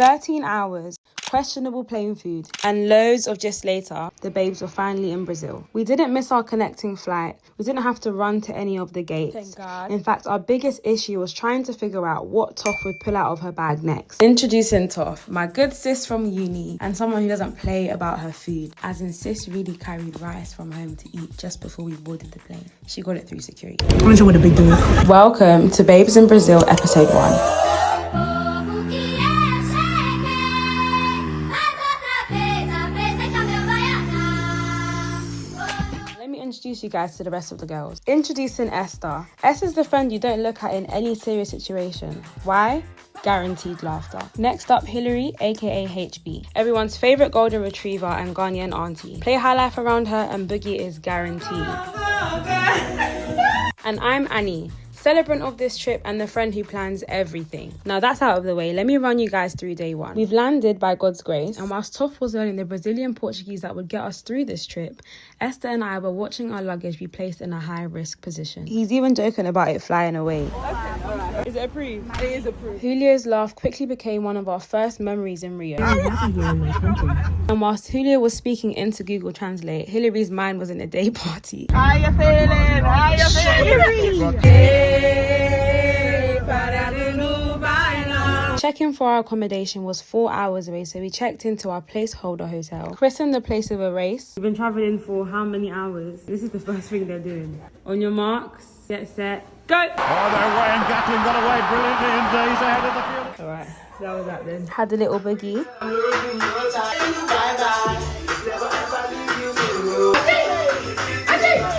13 hours, questionable plain food, and loads of just later, the babes were finally in Brazil. We didn't miss our connecting flight. We didn't have to run to any of the gates. Thank God. In fact, our biggest issue was trying to figure out what Toph would pull out of her bag next. Introducing Toph, my good sis from uni, and someone who doesn't play about her food, as in sis really carried rice from home to eat just before we boarded the plane. She got it through security. I'm not sure what a big deal is. Welcome to Babes in Brazil, episode 1. Introduce you guys to the rest of the girls. Introducing Esther. Esther's the friend you don't look at in any serious situation. Why? Guaranteed laughter. Next up, Hillary, aka HB. Everyone's favourite golden retriever and Ghanaian auntie. Play high life around her and boogie is guaranteed. And I'm Annie, celebrant of this trip and the friend who plans everything. Now that's out of the way, let me run you guys through day 1. We've landed by God's grace, and whilst Toph was learning the Brazilian Portuguese that would get us through this trip, Esther and I were watching our luggage be placed in a high-risk position. He's even joking about it flying away. Okay, alright. Is it approved? It is approved. Julio's laugh quickly became one of our first memories in Rio. And whilst Julio was speaking into Google Translate, Hillary's mind was in a day party. How you feeling? How you feeling? Check-in for our accommodation was 4 hours away, so we checked into our placeholder hotel. Christened the place of a race. We've been travelling for how many hours? This is the first thing they're doing. On your marks, get set, go! Oh, they're away, and Gatling got away brilliantly and he's ahead of the field. Alright, that was that then. Had a little boogie.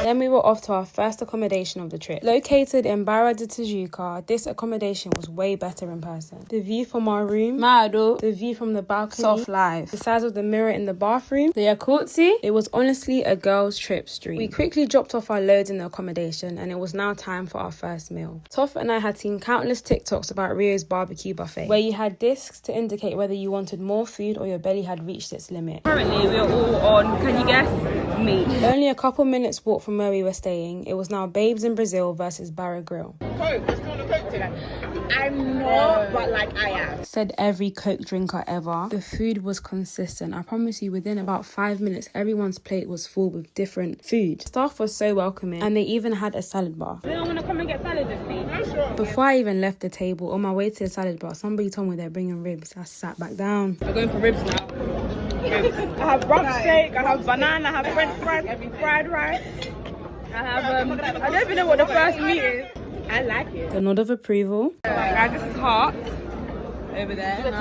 Then we were off to our first accommodation of the trip. Located in Barra de Tijuca, this accommodation was way better in person. The view from our room, the view from the balcony, soft life. The size of the mirror in the bathroom, the jacuzzi. It was honestly a girls' trip stream. We quickly dropped off our loads in the accommodation and it was now time for our first meal. Toph and I had seen countless TikToks about Rio's barbecue buffet, where you had discs to indicate whether you wanted more food or your belly had reached its limit. Currently, we're all on, can you guess? Meat. Only a couple minutes walk from where we were staying, it was now Babes in Brazil versus Barra Grill. Coke, let's go on a Coke today. I'm not, but like I am. Said every Coke drinker ever. The food was consistent. I promise you, within about 5 minutes, everyone's plate was full with different food. Staff was so welcoming, and they even had a salad bar. They don't want to come and get salad with me. No, sure. Before I even left the table, on my way to the salad bar, somebody told me they're bringing ribs. I sat back down. We're going for ribs now. Ribs. I have rump steak, I have banana, I have french fries, fried rice. I have, I don't even know what the first meat is. I like it. The nod of approval. Guys, this is hot over there.